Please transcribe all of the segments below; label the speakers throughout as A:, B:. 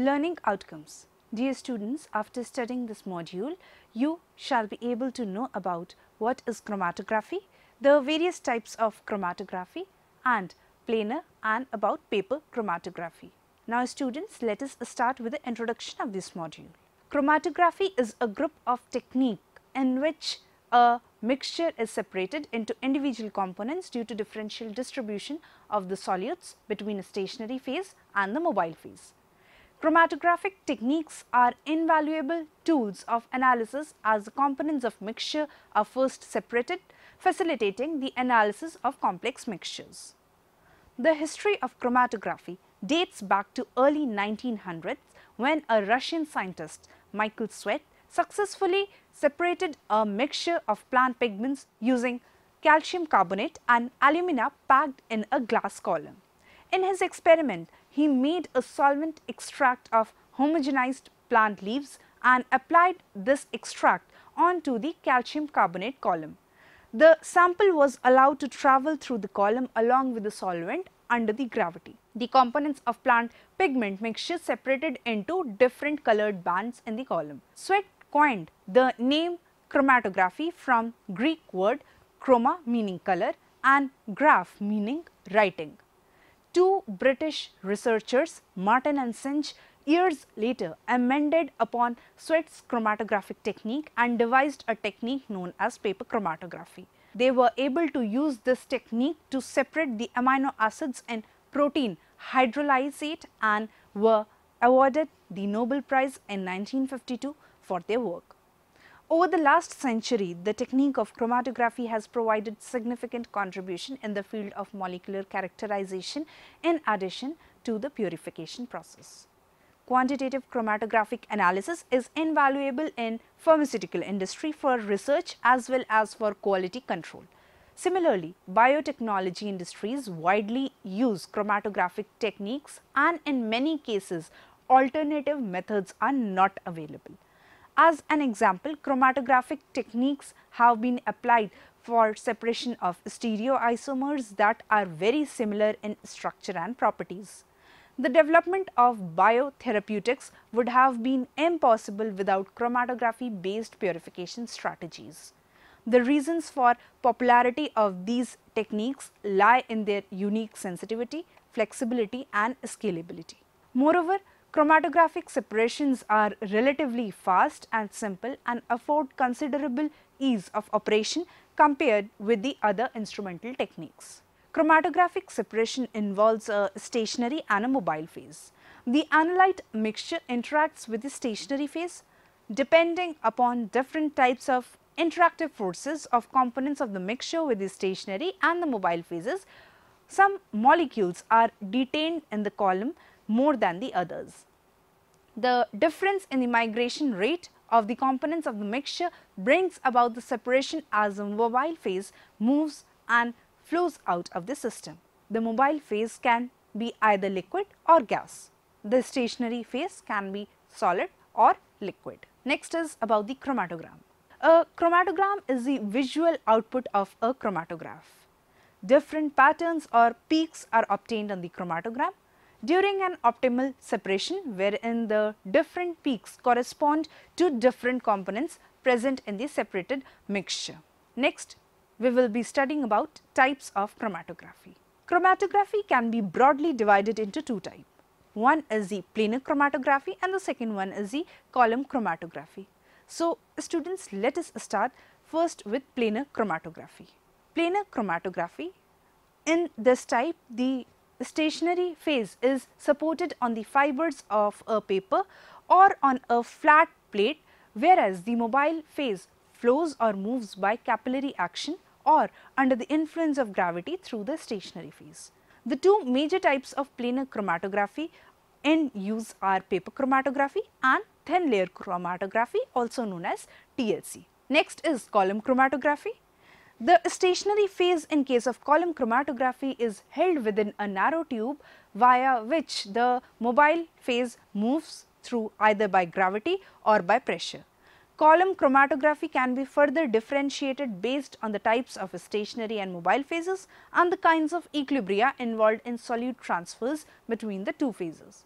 A: Learning outcomes. Dear students, after studying this module, you shall be able to know about what is chromatography, the various types of chromatography and planar and about paper chromatography. Now students, let us start with the introduction of this module. Chromatography is a group of technique in which a mixture is separated into individual components due to differential distribution of the solutes between a stationary phase and the mobile phase. Chromatographic techniques are invaluable tools of analysis as the components of mixture are first separated, facilitating the analysis of complex mixtures. The history of chromatography dates back to early 1900s when a Russian scientist, Michael Sweat, successfully separated a mixture of plant pigments using calcium carbonate and alumina packed in a glass column. In his experiment, he made a solvent extract of homogenized plant leaves and applied this extract onto the calcium carbonate column. The sample was allowed to travel through the column along with the solvent under the gravity. The components of plant pigment mixture separated into different colored bands in the column. Sweat coined the name chromatography from Greek word chroma meaning color and graph meaning writing. Two British researchers, Martin and Singe, years later amended upon Sweat's chromatographic technique and devised a technique known as paper chromatography. They were able to use this technique to separate the amino acids in protein hydrolysate and were awarded the Nobel Prize in 1952 for their work. Over the last century, the technique of chromatography has provided significant contribution in the field of molecular characterization in addition to the purification process. Quantitative chromatographic analysis is invaluable in pharmaceutical industry for research as well as for quality control. Similarly, biotechnology industries widely use chromatographic techniques and in many cases alternative methods are not available. As an example, chromatographic techniques have been applied for separation of stereoisomers that are very similar in structure and properties. The development of biotherapeutics would have been impossible without chromatography based purification strategies. The reasons for popularity of these techniques lie in their unique sensitivity, flexibility and scalability. Moreover, chromatographic separations are relatively fast and simple and afford considerable ease of operation compared with the other instrumental techniques. Chromatographic separation involves a stationary and a mobile phase. The analyte mixture interacts with the stationary phase. Depending upon different types of interactive forces of components of the mixture with the stationary and the mobile phases, some molecules are detained in the column more than the others. The difference in the migration rate of the components of the mixture brings about the separation as the mobile phase moves and flows out of the system. The mobile phase can be either liquid or gas. The stationary phase can be solid or liquid. Next is about the chromatogram. A chromatogram is the visual output of a chromatograph. Different patterns or peaks are obtained on the chromatogram during an optimal separation wherein the different peaks correspond to different components present in the separated mixture. Next, we will be studying about types of chromatography. Chromatography can be broadly divided into two types. One is the planar chromatography and the second one is the column chromatography. So, students, let us start first with planar chromatography. Planar chromatography, in this type, the stationary phase is supported on the fibers of a paper or on a flat plate, whereas the mobile phase flows or moves by capillary action or under the influence of gravity through the stationary phase. The two major types of planar chromatography in use are paper chromatography and thin layer chromatography, also known as TLC. Next is column chromatography. The stationary phase in case of column chromatography is held within a narrow tube via which the mobile phase moves through either by gravity or by pressure. Column chromatography can be further differentiated based on the types of stationary and mobile phases and the kinds of equilibria involved in solute transfers between the two phases.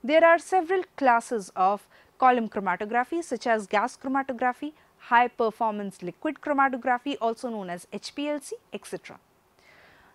A: There are several classes of column chromatography such as gas chromatography, high performance liquid chromatography also known as HPLC, etc.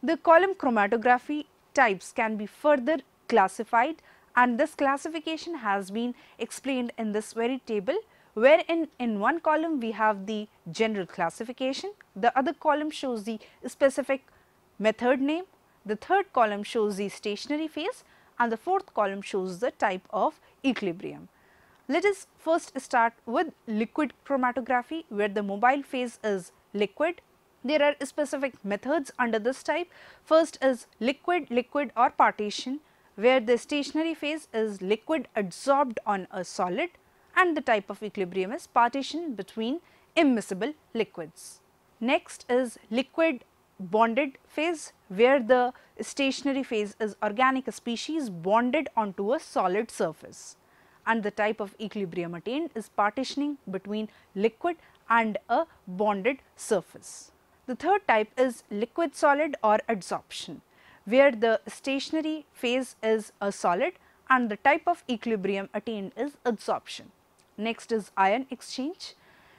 A: The column chromatography types can be further classified, and this classification has been explained in this very table, wherein in one column we have the general classification, the other column shows the specific method name, the third column shows the stationary phase, and the fourth column shows the type of equilibrium. Let us first start with liquid chromatography, where the mobile phase is liquid. There are specific methods under this type. First is liquid, liquid or partition, where the stationary phase is liquid adsorbed on a solid, and the type of equilibrium is partition between immiscible liquids. Next is liquid bonded phase, where the stationary phase is organic species bonded onto a solid surface, and the type of equilibrium attained is partitioning between liquid and a bonded surface. The third type is liquid solid or adsorption, where the stationary phase is a solid and the type of equilibrium attained is adsorption. Next is ion exchange,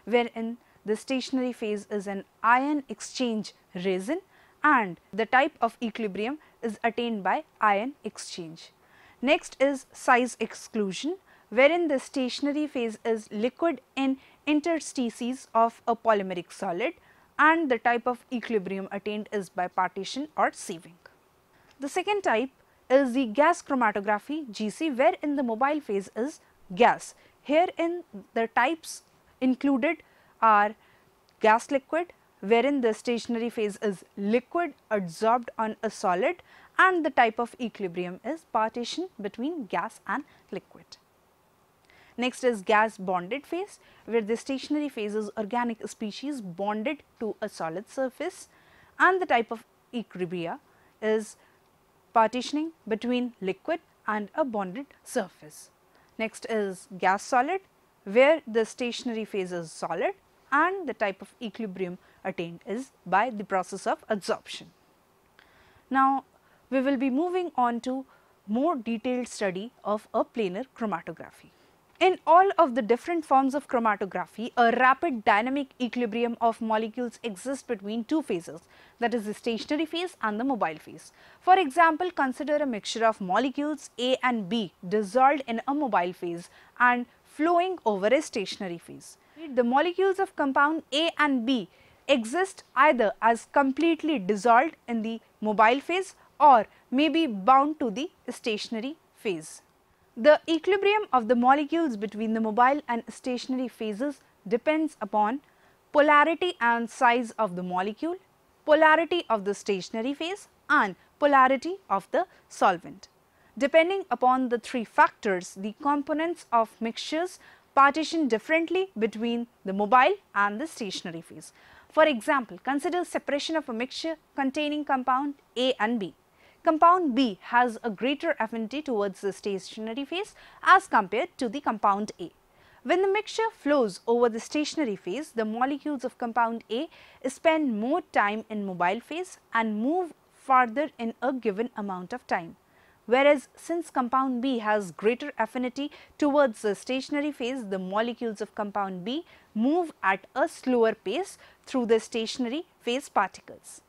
A: wherein the stationary phase is an ion exchange resin and the type of equilibrium is attained by ion exchange. Next is size exclusion, wherein the stationary phase is liquid in interstices of a polymeric solid and the type of equilibrium attained is by partition or sieving. The second type is the gas chromatography GC, wherein the mobile phase is gas. Herein the types included are gas liquid, wherein the stationary phase is liquid adsorbed on a solid and the type of equilibrium is partition between gas and liquid. Next is gas bonded phase, where the stationary phase is organic species bonded to a solid surface and the type of equilibria is partitioning between liquid and a bonded surface. Next is gas solid, where the stationary phase is solid and the type of equilibrium attained is by the process of adsorption. Now, we will be moving on to more detailed study of a planar chromatography. In all of the different forms of chromatography, a rapid dynamic equilibrium of molecules exists between two phases, that is the stationary phase and the mobile phase. For example, consider a mixture of molecules A and B dissolved in a mobile phase and flowing over a stationary phase. The molecules of compound A and B exist either as completely dissolved in the mobile phase or may be bound to the stationary phase. The equilibrium of the molecules between the mobile and stationary phases depends upon polarity and size of the molecule, polarity of the stationary phase and polarity of the solvent. Depending upon the three factors, the components of mixtures partition differently between the mobile and the stationary phase. For example, consider separation of a mixture containing compound A and B. Compound B has a greater affinity towards the stationary phase as compared to the compound A. When the mixture flows over the stationary phase, the molecules of compound A spend more time in mobile phase and move farther in a given amount of time. Whereas, since compound B has greater affinity towards the stationary phase, the molecules of compound B move at a slower pace through the stationary phase particles.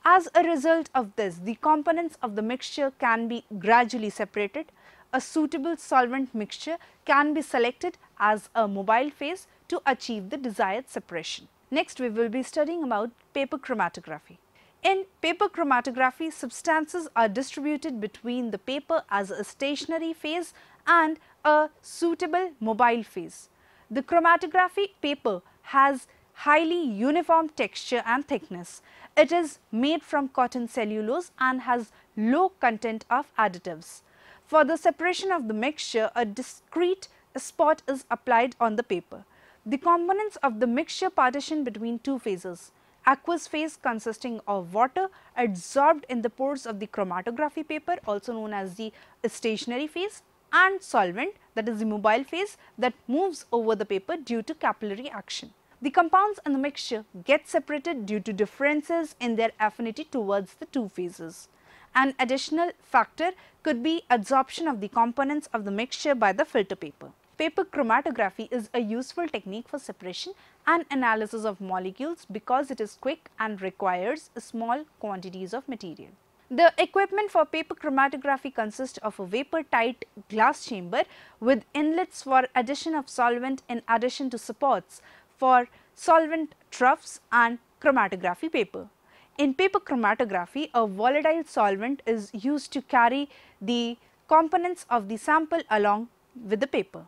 A: As a result of this, the components of the mixture can be gradually separated. A suitable solvent mixture can be selected as a mobile phase to achieve the desired separation. Next, we will be studying about paper chromatography. In paper chromatography, substances are distributed between the paper as a stationary phase and a suitable mobile phase. The chromatography paper has highly uniform texture and thickness. It is made from cotton cellulose and has low content of additives. For the separation of the mixture, a discrete spot is applied on the paper. The components of the mixture partition between two phases: aqueous phase consisting of water adsorbed in the pores of the chromatography paper, also known as the stationary phase, and solvent, that is the mobile phase, that moves over the paper due to capillary action. The compounds in the mixture get separated due to differences in their affinity towards the two phases, An additional factor could be adsorption of the components of the mixture by the filter paper. Paper chromatography is a useful technique for separation and analysis of molecules because it is quick and requires small quantities of material. The equipment for paper chromatography consists of a vapor-tight glass chamber with inlets for addition of solvent in addition to supports for solvent troughs and chromatography paper. In paper chromatography, a volatile solvent is used to carry the components of the sample along with the paper.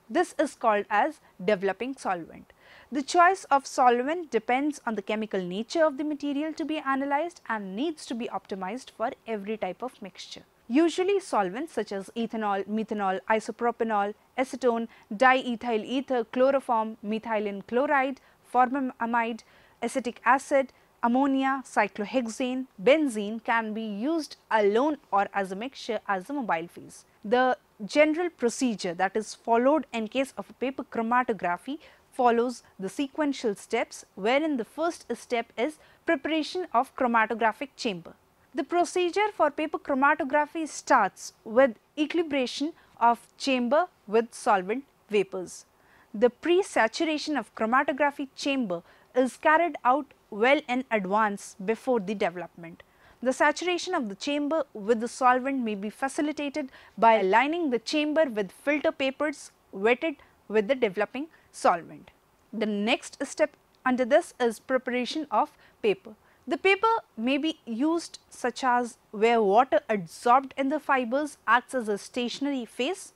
A: This is called as developing solvent. The choice of solvent depends on the chemical nature of the material to be analyzed and needs to be optimized for every type of mixture. Usually solvents such as ethanol, methanol, isopropanol, acetone, diethyl ether, chloroform, methylene chloride, formamide, acetic acid, ammonia, cyclohexane, benzene can be used alone or as a mixture as a mobile phase. The general procedure that is followed in case of a paper chromatography follows the sequential steps, wherein the first step is preparation of chromatographic chamber. The procedure for paper chromatography starts with equilibration of chamber with solvent vapors. The pre-saturation of chromatography chamber is carried out well in advance before the development. The saturation of the chamber with the solvent may be facilitated by lining the chamber with filter papers wetted with the developing solvent. The next step under this is preparation of paper. The paper may be used such as where water adsorbed in the fibers acts as a stationary phase.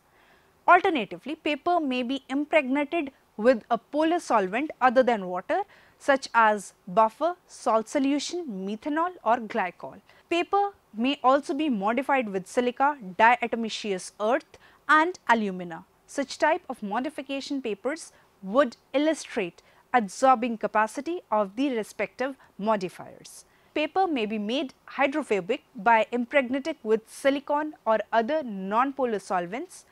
A: Alternatively, paper may be impregnated with a polar solvent other than water such as buffer, salt solution, methanol or glycol. Paper may also be modified with silica, diatomaceous earth and alumina. Such type of modification papers would illustrate adsorbing capacity of the respective modifiers. Paper may be made hydrophobic by impregnating with silicon or other non-polar solvents.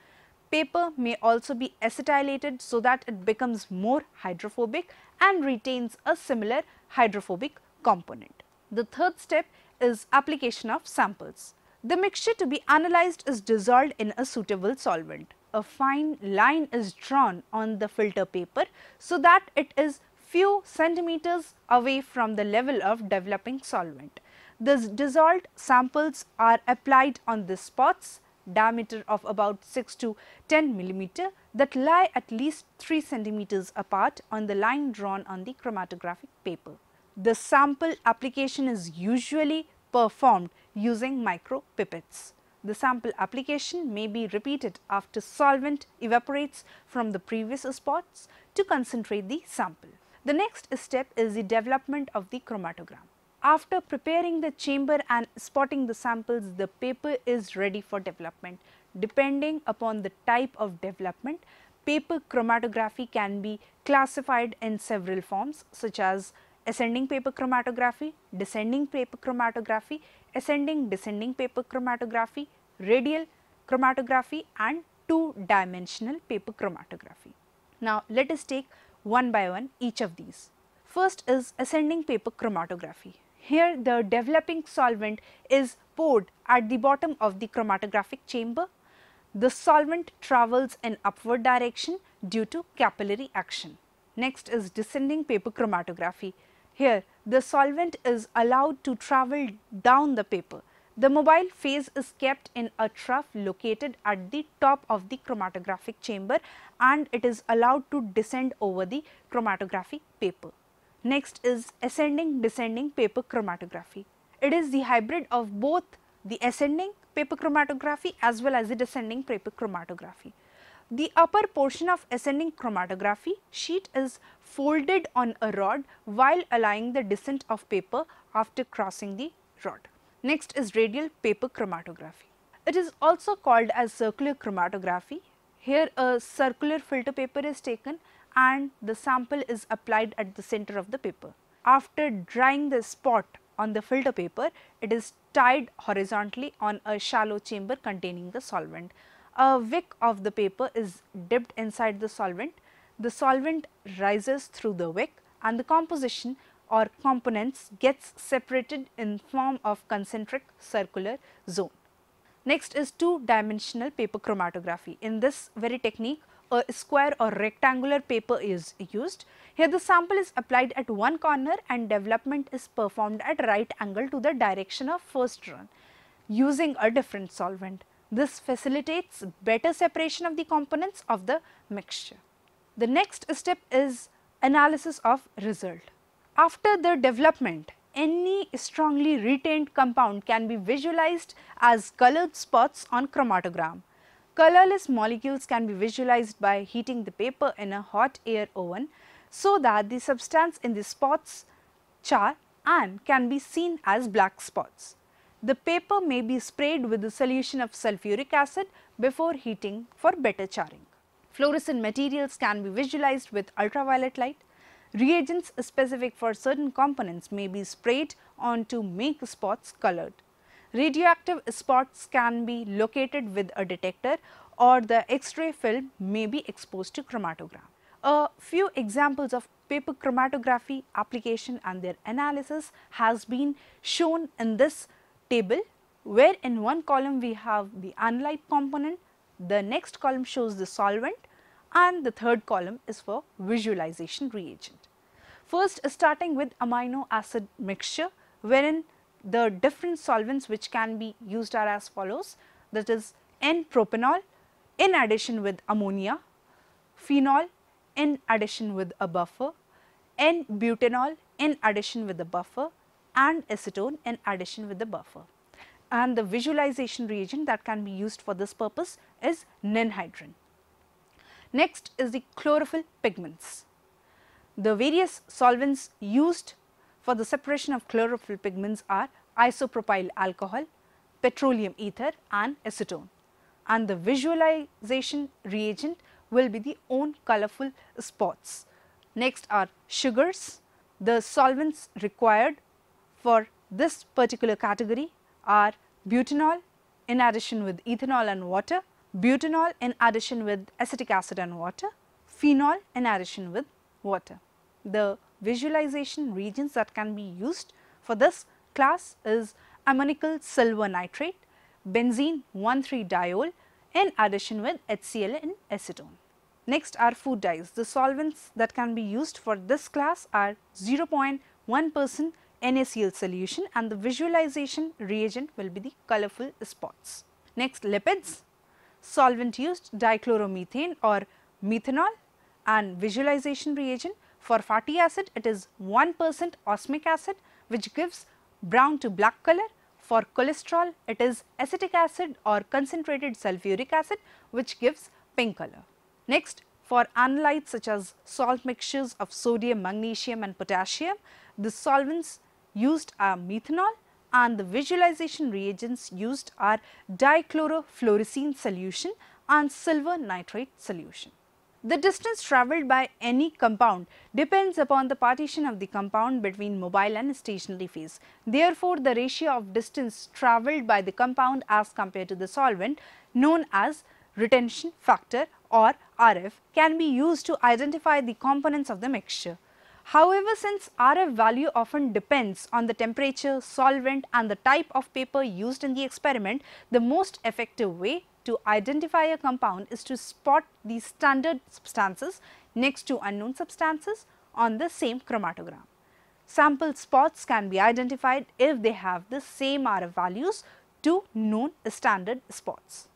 A: Paper may also be acetylated so that it becomes more hydrophobic and retains a similar hydrophobic component. The third step is application of samples. The mixture to be analyzed is dissolved in a suitable solvent. A fine line is drawn on the filter paper so that it is few centimeters away from the level of developing solvent. The dissolved samples are applied on the spots diameter of about 6 to 10 millimeter that lie at least 3 centimeters apart on the line drawn on the chromatographic paper. The sample application is usually performed using micropipettes. The sample application may be repeated after solvent evaporates from the previous spots to concentrate the sample. The next step is the development of the chromatogram. After preparing the chamber and spotting the samples, the paper is ready for development. Depending upon the type of development, paper chromatography can be classified in several forms such as ascending paper chromatography, descending paper chromatography, ascending descending paper chromatography, radial chromatography and two-dimensional paper chromatography. Now, let us take one by one each of these. First is ascending paper chromatography. Here the developing solvent is poured at the bottom of the chromatographic chamber. The solvent travels in upward direction due to capillary action. Next is descending paper chromatography. Here the solvent is allowed to travel down the paper. The mobile phase is kept in a trough located at the top of the chromatographic chamber and it is allowed to descend over the chromatographic paper. Next is ascending descending paper chromatography. It is the hybrid of both the ascending paper chromatography as well as the descending paper chromatography. The upper portion of ascending chromatography sheet is folded on a rod while allowing the descent of paper after crossing the rod. Next is radial paper chromatography. It is also called as circular chromatography. Here a circular filter paper is taken and the sample is applied at the center of the paper. After drying the spot on the filter paper, it is tied horizontally on a shallow chamber containing the solvent. A wick of the paper is dipped inside the solvent. The solvent rises through the wick and the composition or components gets separated in form of concentric circular zone. Next is two-dimensional paper chromatography. In this very technique, a square or rectangular paper is used. Here the sample is applied at one corner and development is performed at right angle to the direction of first run using a different solvent. This facilitates better separation of the components of the mixture. The next step is analysis of result. After the development, any strongly retained compound can be visualized as colored spots on chromatogram. Colorless molecules can be visualized by heating the paper in a hot air oven so that the substance in the spots char and can be seen as black spots. The paper may be sprayed with a solution of sulfuric acid before heating for better charring. Fluorescent materials can be visualized with ultraviolet light. Reagents specific for certain components may be sprayed on to make spots colored. Radioactive spots can be located with a detector or the X-ray film may be exposed to chromatogram. A few examples of paper chromatography application and their analysis has been shown in this table, where in one column we have the analyte component, the next column shows the solvent and the third column is for visualization reagent. First, starting with amino acid mixture, wherein the different solvents which can be used are as follows, that is N-propanol in addition with ammonia, phenol in addition with a buffer, N-butanol in addition with a buffer and acetone in addition with the buffer. And the visualization reagent that can be used for this purpose is ninhydrin. Next is the chlorophyll pigments. The various solvents used for the separation of chlorophyll pigments are isopropyl alcohol, petroleum ether and acetone, and the visualization reagent will be the own colorful spots. Next are sugars. The solvents required for this particular category are butanol in addition with ethanol and water, butanol in addition with acetic acid and water, phenol in addition with water. The visualization reagents that can be used for this class is ammoniacal silver nitrate, benzene 1,3-diol in addition with HCl and acetone. Next are food dyes. The solvents that can be used for this class are 0.1% NaCl solution and the visualization reagent will be the colorful spots. Next, lipids. Solvent used dichloromethane or methanol and visualization reagent. For fatty acid, it is 1% osmic acid which gives brown to black color. For cholesterol, it is acetic acid or concentrated sulfuric acid which gives pink color. Next, for analytes such as salt mixtures of sodium, magnesium and potassium, the solvents used are methanol and the visualization reagents used are dichlorofluorescein solution and silver nitrate solution. The distance travelled by any compound depends upon the partition of the compound between mobile and stationary phase. Therefore, the ratio of distance travelled by the compound as compared to the solvent, known as retention factor or RF, can be used to identify the components of the mixture. However, since RF value often depends on the temperature, solvent and the type of paper used in the experiment, the most effective way to identify a compound is to spot the standard substances next to unknown substances on the same chromatogram. Sample spots can be identified if they have the same RF values to known standard spots.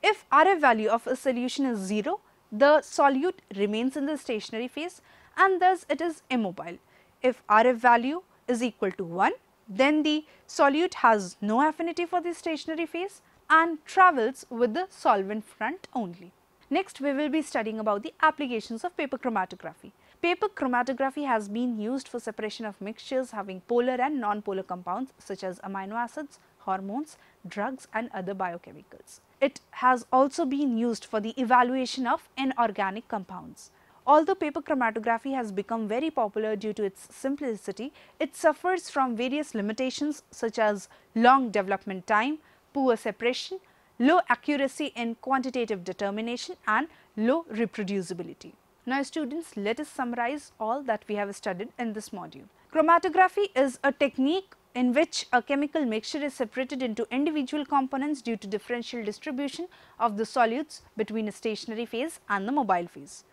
A: If RF value of a solution is 0, the solute remains in the stationary phase and thus it is immobile. If RF value is equal to 1, then the solute has no affinity for the stationary phase and travels with the solvent front only. Next, we will be studying about the applications of paper chromatography. Paper chromatography has been used for separation of mixtures having polar and non-polar compounds such as amino acids, hormones, drugs and other biochemicals. It has also been used for the evaluation of inorganic compounds. Although paper chromatography has become very popular due to its simplicity, it suffers from various limitations such as long development time, poor separation, low accuracy in quantitative determination and low reproducibility. Now students, let us summarize all that we have studied in this module. Chromatography is a technique in which a chemical mixture is separated into individual components due to differential distribution of the solutes between a stationary phase and the mobile phase.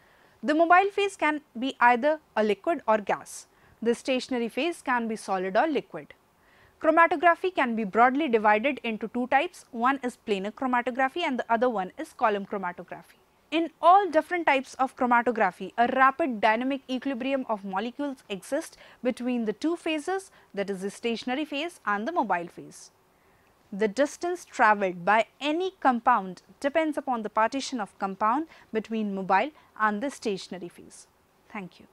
A: The mobile phase can be either a liquid or gas. The stationary phase can be solid or liquid. Chromatography can be broadly divided into two types. One is planar chromatography and the other one is column chromatography. In all different types of chromatography, a rapid dynamic equilibrium of molecules exists between the two phases, that is the stationary phase and the mobile phase. The distance travelled by any compound depends upon the partition of compound between mobile and the stationary phase. Thank you.